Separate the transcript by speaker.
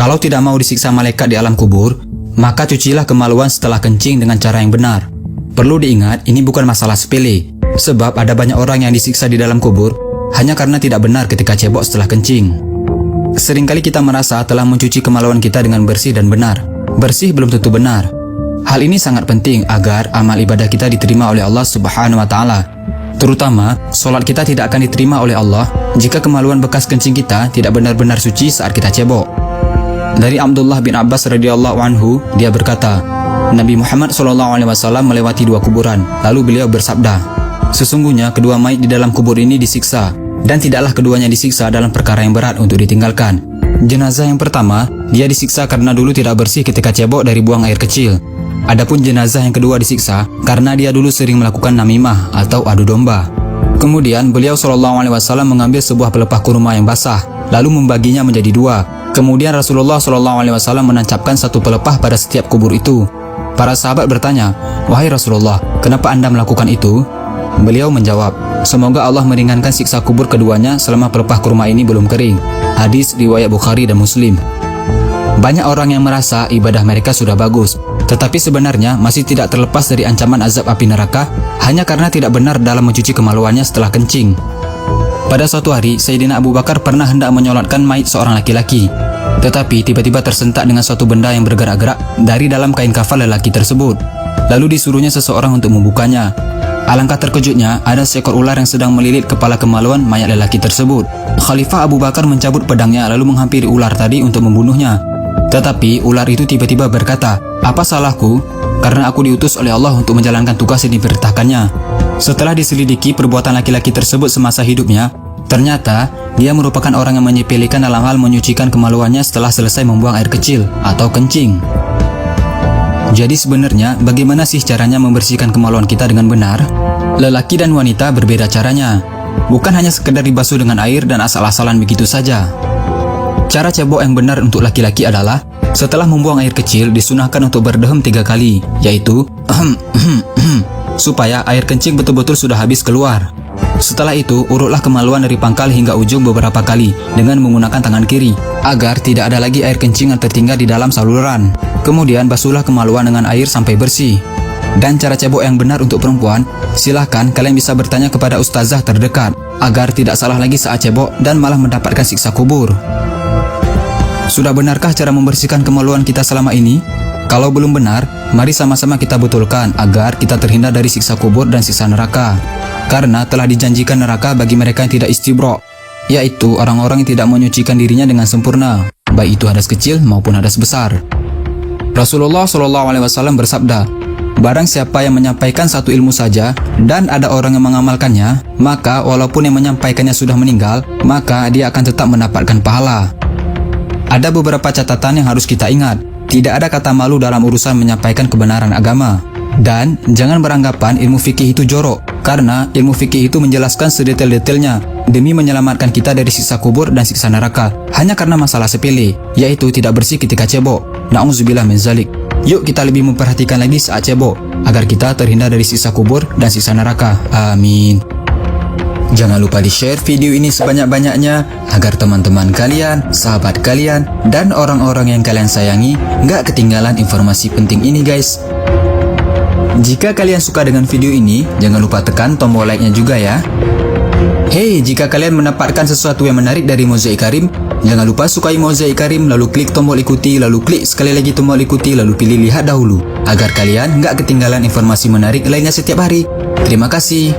Speaker 1: Kalau tidak mau disiksa malaikat di alam kubur, maka cucilah kemaluan setelah kencing dengan cara yang benar. Perlu diingat, ini bukan masalah sepele, sebab ada banyak orang yang disiksa di dalam kubur hanya karena tidak benar ketika cebok setelah kencing. Seringkali kita merasa telah mencuci kemaluan kita dengan bersih dan benar. Bersih belum tentu benar. Hal ini sangat penting agar amal ibadah kita diterima oleh Allah Subhanahu wa Ta'ala. Terutama, solat kita tidak akan diterima oleh Allah jika kemaluan bekas kencing kita tidak benar-benar suci saat kita cebok. Dari Abdullah bin Abbas radhiyallahu anhu, dia berkata, Nabi Muhammad SAW melewati dua kuburan, lalu beliau bersabda, sesungguhnya kedua mayit di dalam kubur ini disiksa, dan tidaklah keduanya disiksa dalam perkara yang berat untuk ditinggalkan. Jenazah yang pertama, dia disiksa karena dulu tidak bersih ketika cebok dari buang air kecil. Adapun jenazah yang kedua disiksa karena dia dulu sering melakukan namimah atau adu domba. Kemudian beliau SAW mengambil sebuah pelepah kurma yang basah, lalu membaginya menjadi dua. Kemudian Rasulullah SAW menancapkan satu pelepah pada setiap kubur itu. Para sahabat bertanya, wahai Rasulullah, kenapa Anda melakukan itu? Beliau menjawab, semoga Allah meringankan siksa kubur keduanya selama pelepah kurma ini belum kering. Hadis riwayat Bukhari dan Muslim. Banyak orang yang merasa ibadah mereka sudah bagus, tetapi sebenarnya masih tidak terlepas dari ancaman azab api neraka hanya karena tidak benar dalam mencuci kemaluannya setelah kencing. Pada suatu hari, Sayyidina Abu Bakar pernah hendak menyolatkan mayit seorang laki-laki, tetapi tiba-tiba tersentak dengan suatu benda yang bergerak-gerak dari dalam kain kafan lelaki tersebut. Lalu disuruhnya seseorang untuk membukanya. Alangkah terkejutnya, ada seekor ular yang sedang melilit kepala kemaluan mayat lelaki tersebut. Khalifah Abu Bakar mencabut pedangnya lalu menghampiri ular tadi untuk membunuhnya. Tetapi ular itu tiba-tiba berkata, apa salahku? Karena aku diutus oleh Allah untuk menjalankan tugas yang diperintahkannya. Setelah diselidiki perbuatan laki-laki tersebut semasa hidupnya, ternyata dia merupakan orang yang menyepelekan dalam hal menyucikan kemaluannya setelah selesai membuang air kecil atau kencing. Jadi sebenarnya bagaimana sih caranya membersihkan kemaluan kita dengan benar? Lelaki dan wanita berbeda caranya. Bukan hanya sekedar dibasuh dengan air dan asal-asalan begitu saja. Cara cebok yang benar untuk laki-laki adalah setelah membuang air kecil disunahkan untuk berdehem 3 kali, yaitu supaya air kencing betul-betul sudah habis keluar. Setelah itu, urutlah kemaluan dari pangkal hingga ujung beberapa kali dengan menggunakan tangan kiri, agar tidak ada lagi air kencing yang tertinggal di dalam saluran. Kemudian basuhlah kemaluan dengan air sampai bersih. Dan cara cebok yang benar untuk perempuan, silahkan kalian bisa bertanya kepada ustazah terdekat, agar tidak salah lagi saat cebok dan malah mendapatkan siksa kubur. Sudah benarkah cara membersihkan kemaluan kita selama ini? Kalau belum benar, mari sama-sama kita betulkan agar kita terhindar dari siksa kubur dan siksa neraka. Karena telah dijanjikan neraka bagi mereka yang tidak istibro, yaitu orang-orang yang tidak menyucikan dirinya dengan sempurna, baik itu hadas kecil maupun hadas besar. Rasulullah SAW bersabda, barang siapa yang menyampaikan satu ilmu saja dan ada orang yang mengamalkannya, maka walaupun yang menyampaikannya sudah meninggal, maka dia akan tetap mendapatkan pahala. Ada beberapa catatan yang harus kita ingat. Tidak ada kata malu dalam urusan menyampaikan kebenaran agama. Dan jangan beranggapan ilmu fikih itu jorok, karena ilmu fikih itu menjelaskan sedetail-detailnya demi menyelamatkan kita dari siksa kubur dan siksa neraka hanya karena masalah sepele, yaitu tidak bersih ketika cebok. Na'udzubillah min zalik. Yuk kita lebih memperhatikan lagi saat cebok agar kita terhindar dari siksa kubur dan siksa neraka. Amin. Jangan lupa di-share video ini sebanyak-banyaknya agar teman-teman kalian, sahabat kalian, dan orang-orang yang kalian sayangi nggak ketinggalan informasi penting ini guys. Jika kalian suka dengan video ini, jangan lupa tekan tombol like-nya juga ya. Hey, jika kalian mendapatkan sesuatu yang menarik dari Mozaik Karim, jangan lupa sukai Mozaik Karim, lalu klik tombol ikuti, lalu klik sekali lagi tombol ikuti, lalu pilih lihat dahulu, agar kalian nggak ketinggalan informasi menarik lainnya setiap hari. Terima kasih.